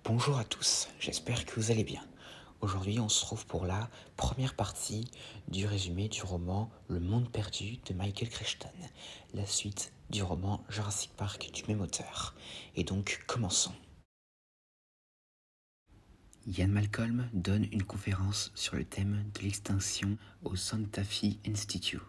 Bonjour à tous, j'espère que vous allez bien. Aujourd'hui, on se trouve pour la première partie du résumé du roman Le Monde perdu de Michael Crichton, la suite du roman Jurassic Park du même auteur. Et donc, commençons. Ian Malcolm donne une conférence sur le thème de l'extinction au Santa Fe Institute.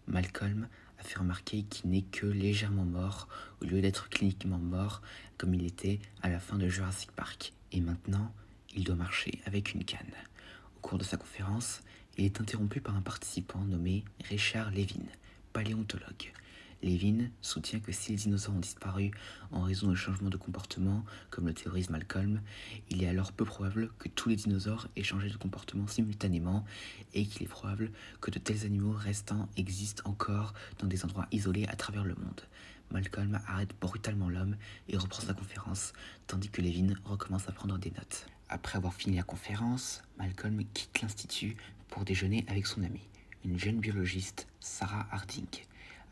Malcolm a fait remarquer qu'il n'est que légèrement mort au lieu d'être cliniquement mort comme il était à la fin de Jurassic Park. Et maintenant, il doit marcher avec une canne. Au cours de sa conférence, il est interrompu par un participant nommé Richard Levin, paléontologue. Levin soutient que si les dinosaures ont disparu en raison de changements de comportement, comme le théorise Malcolm, il est alors peu probable que tous les dinosaures aient changé de comportement simultanément et qu'il est probable que de tels animaux restants existent encore dans des endroits isolés à travers le monde. Malcolm arrête brutalement l'homme et reprend sa conférence, tandis que Levin recommence à prendre des notes. Après avoir fini la conférence, Malcolm quitte l'institut pour déjeuner avec son amie, une jeune biologiste, Sarah Harding.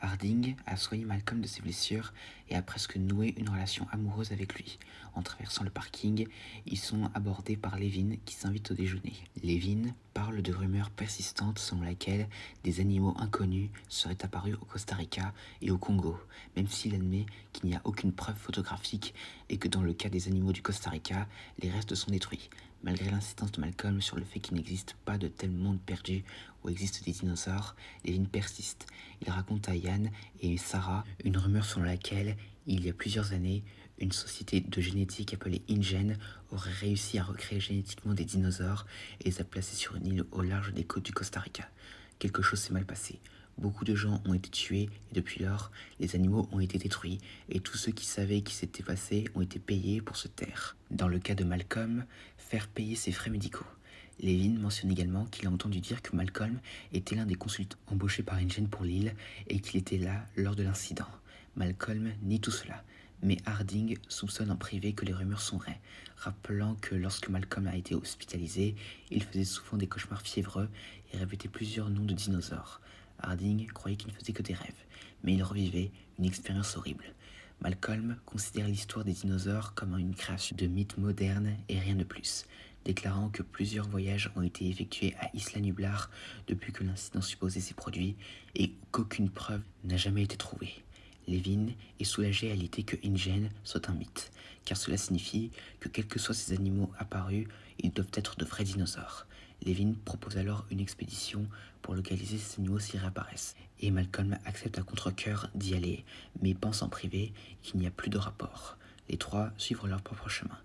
Harding a soigné Malcolm de ses blessures et a presque noué une relation amoureuse avec lui. En traversant le parking, ils sont abordés par Levin qui s'invite au déjeuner. Levin parle de rumeurs persistantes selon lesquelles des animaux inconnus seraient apparus au Costa Rica et au Congo, même s'il admet qu'il n'y a aucune preuve photographique et que dans le cas des animaux du Costa Rica, les restes sont détruits. Malgré l'insistance de Malcolm sur le fait qu'il n'existe pas de tel monde perdu où existent des dinosaures, Levin persiste. Il raconte à Ian et Sarah une rumeur selon laquelle, il y a plusieurs années, une société de génétique appelée InGen aurait réussi à recréer génétiquement des dinosaures et les a placés sur une île au large des côtes du Costa Rica. Quelque chose s'est mal passé. Beaucoup de gens ont été tués et depuis lors, les animaux ont été détruits et tous ceux qui savaient qui s'était passé ont été payés pour se taire. Dans le cas de Malcolm, faire payer ses frais médicaux. Levin mentionne également qu'il a entendu dire que Malcolm était l'un des consultants embauchés par InGen pour l'île et qu'il était là lors de l'incident. Malcolm nie tout cela, mais Harding soupçonne en privé que les rumeurs sont vraies, rappelant que lorsque Malcolm a été hospitalisé, il faisait souvent des cauchemars fiévreux et répétait plusieurs noms de dinosaures. Harding croyait qu'il ne faisait que des rêves, mais il revivait une expérience horrible. Malcolm considère l'histoire des dinosaures comme une création de mythes modernes et rien de plus, déclarant que plusieurs voyages ont été effectués à Isla Nublar depuis que l'incident supposé s'est produit et qu'aucune preuve n'a jamais été trouvée. Levin est soulagé à l'idée que InGen soit un mythe, car cela signifie que quels que soient ces animaux apparus, ils doivent être de vrais dinosaures. Levin propose alors une expédition pour localiser ces animaux s'ils réapparaissent, et Malcolm accepte à contre-cœur d'y aller, mais pense en privé qu'il n'y a plus de rapport. Les trois suivent leur propre chemin.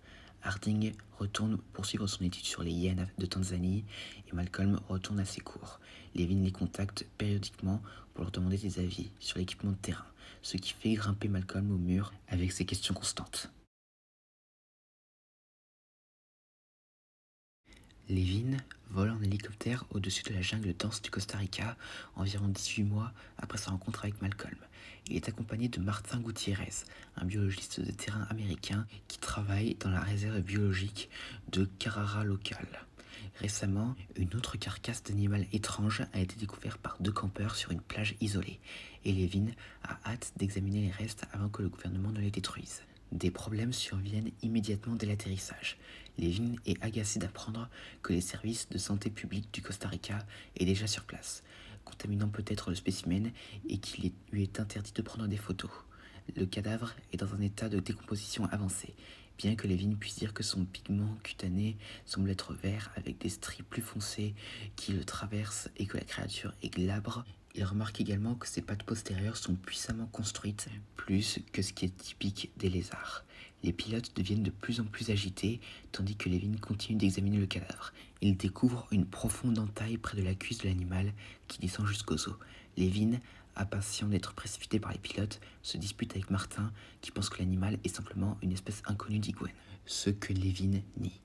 Harding retourne poursuivre son étude sur les hyènes de Tanzanie et Malcolm retourne à ses cours. Levin les contacte périodiquement pour leur demander des avis sur l'équipement de terrain, ce qui fait grimper Malcolm au mur avec ses questions constantes. Levin vole en hélicoptère au-dessus de la jungle dense du Costa Rica environ 18 mois après sa rencontre avec Malcolm. Il est accompagné de Martin Gutiérrez, un biologiste de terrain américain qui travaille dans la réserve biologique de Carrara Local. Récemment, une autre carcasse d'animal étrange a été découverte par deux campeurs sur une plage isolée, et Levin a hâte d'examiner les restes avant que le gouvernement ne les détruise. Des problèmes surviennent immédiatement dès l'atterrissage. Levin est agacé d'apprendre que les services de santé publique du Costa Rica est déjà sur place, contaminant peut-être le spécimen et qu'il lui est interdit de prendre des photos. Le cadavre est dans un état de décomposition avancé, bien que Levin puisse dire que son pigment cutané semble être vert avec des stries plus foncées qui le traversent et que la créature est glabre. Il remarque également que ses pattes postérieures sont puissamment construites, plus que ce qui est typique des lézards. Les pilotes deviennent de plus en plus agités, tandis que Levin continue d'examiner le cadavre. Il découvre une profonde entaille près de la cuisse de l'animal qui descend jusqu'aux os. Levin, impatient d'être précipité par les pilotes, se dispute avec Martin qui pense que l'animal est simplement une espèce inconnue d'iguane, ce que Levin nie.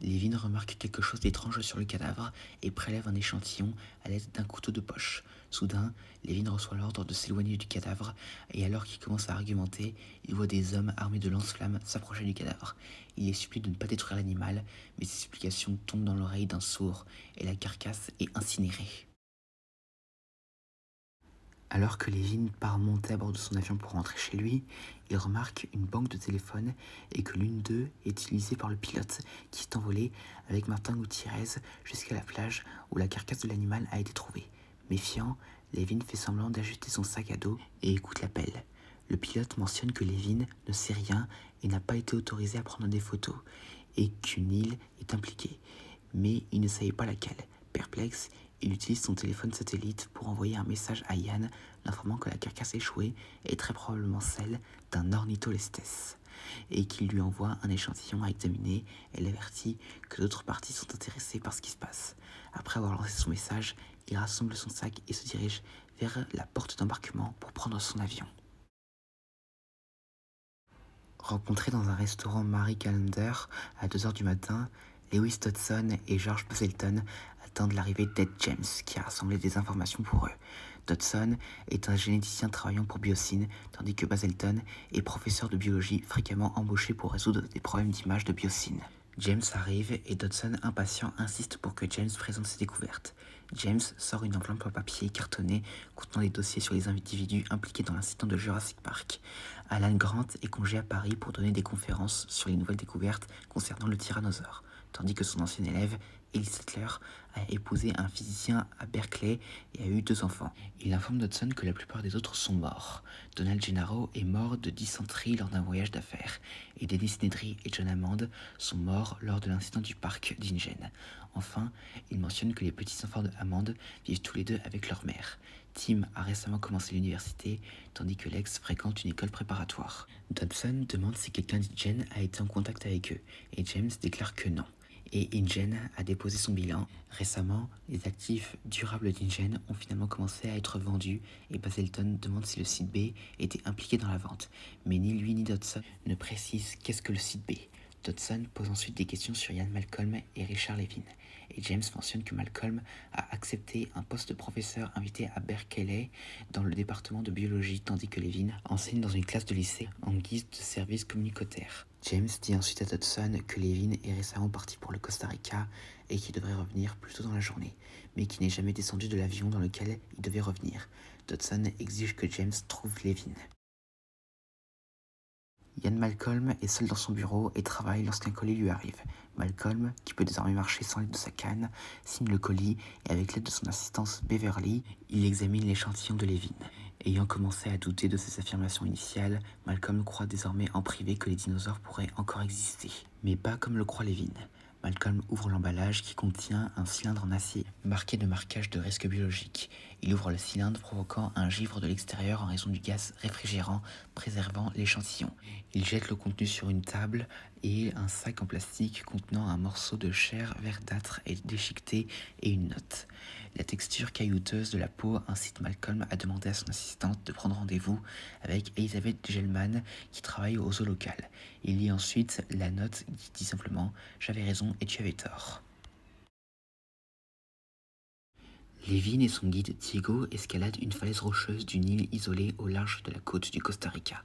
Levin remarque quelque chose d'étrange sur le cadavre et prélève un échantillon à l'aide d'un couteau de poche. Soudain, Levin reçoit l'ordre de s'éloigner du cadavre et alors qu'il commence à argumenter, il voit des hommes armés de lance-flammes s'approcher du cadavre. Il les supplie de ne pas détruire l'animal, mais ses supplications tombent dans l'oreille d'un sourd et la carcasse est incinérée. Alors que Levin part monter à bord de son avion pour rentrer chez lui, il remarque une banque de téléphone et que l'une d'eux est utilisée par le pilote qui s'est envolé avec Martin Gutiérrez jusqu'à la plage où la carcasse de l'animal a été trouvée. Méfiant, Levin fait semblant d'ajuster son sac à dos et écoute l'appel. Le pilote mentionne que Levin ne sait rien et n'a pas été autorisé à prendre des photos et qu'une île est impliquée, mais il ne savait pas laquelle. Perplexe, il utilise son téléphone satellite pour envoyer un message à Yann l'informant que la carcasse échouée est très probablement celle d'un ornitholestes et qu'il lui envoie un échantillon à examiner et l'avertit que d'autres parties sont intéressées par ce qui se passe. Après avoir lancé son message, il rassemble son sac et se dirige vers la porte d'embarquement pour prendre son avion. Rencontrés dans un restaurant Marie Callender à 2h du matin, Lewis Dodson et George Baselton attendent l'arrivée d'Ed James qui a rassemblé des informations pour eux. Dodson est un généticien travaillant pour Biosyn, tandis que Baselton est professeur de biologie fréquemment embauché pour résoudre des problèmes d'image de Biosyn. James arrive et Dodson, impatient, insiste pour que James présente ses découvertes. James sort une enveloppe en papier cartonné contenant des dossiers sur les individus impliqués dans l'incident de Jurassic Park. Alan Grant est congé à Paris pour donner des conférences sur les nouvelles découvertes concernant le tyrannosaure, tandis que son ancien élève, Ellie Sattler, a épousé un physicien à Berkeley et a eu 2 enfants. Il informe Dodson que la plupart des autres sont morts. Donald Gennaro est mort de dysenterie lors d'un voyage d'affaires, et Dennis Nedry et John Hammond sont morts lors de l'incident du parc d'Ingen. Enfin, il mentionne que les petits-enfants de Hammond vivent tous les deux avec leur mère. Tim a récemment commencé l'université, tandis que Lex fréquente une école préparatoire. Dodson demande si quelqu'un d'Ingen a été en contact avec eux, et James déclare que non. Et Ingen a déposé son bilan. Récemment, les actifs durables d'Ingen ont finalement commencé à être vendus et Baselton demande si le site B était impliqué dans la vente. Mais ni lui ni Dodson ne précisent qu'est-ce que le site B. Dodson pose ensuite des questions sur Ian Malcolm et Richard Levin. Et James mentionne que Malcolm a accepté un poste de professeur invité à Berkeley dans le département de biologie, tandis que Levin enseigne dans une classe de lycée en guise de service communautaire. James dit ensuite à Dodson que Levin est récemment parti pour le Costa Rica et qu'il devrait revenir plus tôt dans la journée, mais qu'il n'est jamais descendu de l'avion dans lequel il devait revenir. Dodson exige que James trouve Levin. Ian Malcolm est seul dans son bureau et travaille lorsqu'un colis lui arrive. Malcolm, qui peut désormais marcher sans l'aide de sa canne, signe le colis et avec l'aide de son assistante Beverly, il examine l'échantillon de Levin. Ayant commencé à douter de ses affirmations initiales, Malcolm croit désormais en privé que les dinosaures pourraient encore exister. Mais pas comme le croit Levin. Malcolm ouvre l'emballage qui contient un cylindre en acier marqué de marquage de risque biologique. Il ouvre le cylindre provoquant un givre de l'extérieur en raison du gaz réfrigérant préservant l'échantillon. Il jette le contenu sur une table et un sac en plastique contenant un morceau de chair verdâtre et déchiquetée et une note. La texture caillouteuse de la peau incite Malcolm à demander à son assistante de prendre rendez-vous avec Elizabeth Gelman qui travaille au zoo local. Il lit ensuite la note qui dit simplement « J'avais raison et tu avais tort ». Levin et son guide Diego escaladent une falaise rocheuse d'une île isolée au large de la côte du Costa Rica.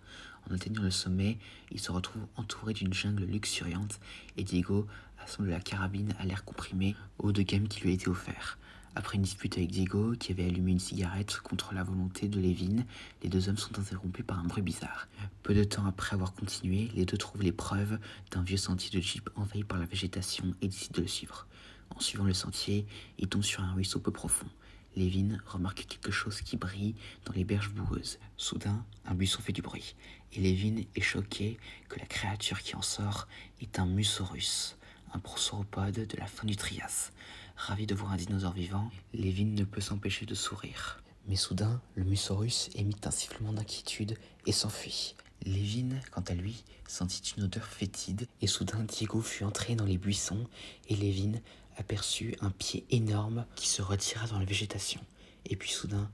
En atteignant le sommet, ils se retrouvent entourés d'une jungle luxuriante et Diego assemble la carabine à l'air comprimé haut de gamme qui lui a été offert. Après une dispute avec Diego, qui avait allumé une cigarette contre la volonté de Levin, les 2 hommes sont interrompus par un bruit bizarre. Peu de temps après avoir continué, les 2 trouvent les preuves d'un vieux sentier de jeep envahi par la végétation et décident de le suivre. En suivant le sentier, ils tombent sur un ruisseau peu profond. Levin remarque quelque chose qui brille dans les berges boueuses. Soudain, un buisson fait du bruit, et Levin est choqué que la créature qui en sort est un Musaurus, un prosauropode de la fin du Trias. Ravi de voir un dinosaure vivant, Levin ne peut s'empêcher de sourire. Mais soudain, le Musaurus émit un sifflement d'inquiétude et s'enfuit. Levin, quant à lui, sentit une odeur fétide, et soudain Diego fut entré dans les buissons, et Levin aperçut un pied énorme qui se retira dans la végétation. Et puis soudain,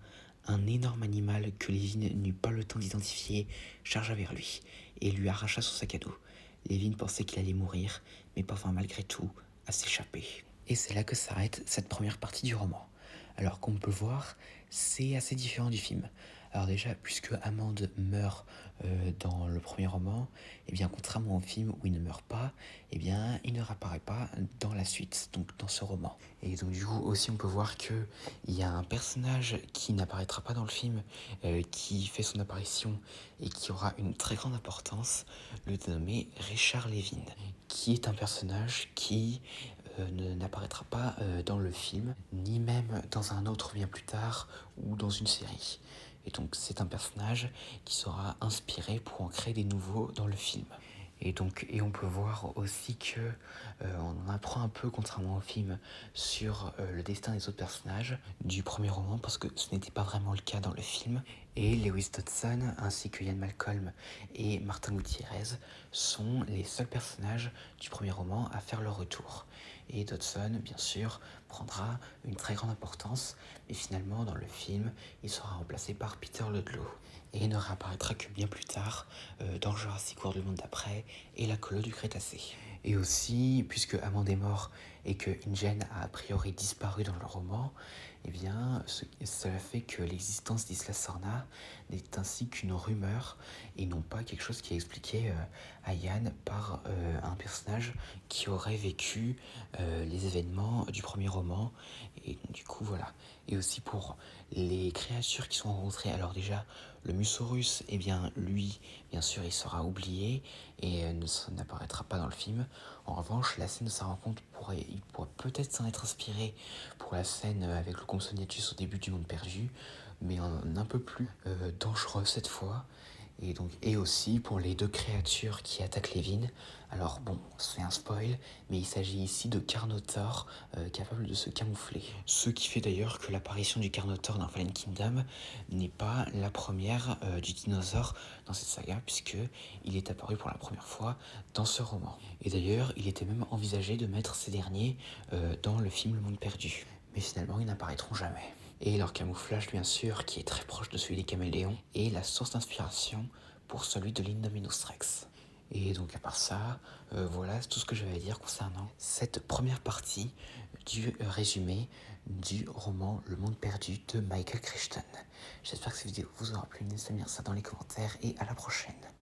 un énorme animal que Levin n'eut pas le temps d'identifier chargea vers lui, et lui arracha son sac à dos. Levin pensait qu'il allait mourir, mais parvint malgré tout à s'échapper. Et c'est là que s'arrête cette première partie du roman. Alors comme on peut le voir, c'est assez différent du film. Alors déjà, puisque Amande meurt dans le premier roman, et bien contrairement au film où il ne meurt pas, et bien il ne réapparaît pas dans la suite, donc dans ce roman. Et donc du coup aussi on peut voir que il y a un personnage qui n'apparaîtra pas dans le film, qui fait son apparition et qui aura une très grande importance, le dénommé Richard Levin, qui est un personnage qui n'apparaîtra pas dans le film, ni même dans un autre bien plus tard ou dans une série. Et donc c'est un personnage qui sera inspiré pour en créer des nouveaux dans le film. Et on peut voir aussi que on en apprend un peu, contrairement au film, sur le destin des autres personnages du premier roman, parce que ce n'était pas vraiment le cas dans le film. Et Lewis Dodson, ainsi que Ian Malcolm et Martin Gutiérrez, sont les seuls personnages du premier roman à faire leur retour. Et Dodson, bien sûr, prendra une très grande importance, mais finalement, dans le film, il sera remplacé par Peter Ludlow et ne réapparaîtra que bien plus tard dans Jurassic World le monde d'après et la colo du Crétacé. Et aussi, puisque Amand est mort et que InGen a priori disparu dans le roman, eh bien, cela fait que l'existence d'Isla Sorna n'est ainsi qu'une rumeur et non pas quelque chose qui est expliqué à Yann par un personnage qui aurait vécu les événements du premier roman. Et du coup, voilà. Et aussi pour les créatures qui sont rencontrées, alors déjà, le Musaurus, eh bien, lui, bien sûr, il sera oublié et n'apparaîtra pas dans le film. En revanche, la scène de sa rencontre il pourrait peut-être s'en être inspiré pour la scène avec le Compsognathus au début du Monde Perdu, mais un peu plus dangereux cette fois. Et aussi pour les deux créatures qui attaquent Levin. Alors bon, c'est un spoil, mais il s'agit ici de Carnotaur capables de se camoufler. Ce qui fait d'ailleurs que l'apparition du Carnotaur dans Fallen Kingdom n'est pas la première du dinosaure dans cette saga, puisque il est apparu pour la première fois dans ce roman. Et d'ailleurs, il était même envisagé de mettre ces derniers dans le film Le Monde Perdu. Mais finalement, ils n'apparaîtront jamais. Et leur camouflage, bien sûr, qui est très proche de celui des caméléons, est la source d'inspiration pour celui de l'Indominus Rex. Et donc à part ça, voilà tout ce que j'avais à dire concernant cette première partie du résumé du roman Le Monde Perdu de Michael Crichton. J'espère que cette vidéo vous aura plu, n'hésitez pas à me dire ça dans les commentaires et à la prochaine.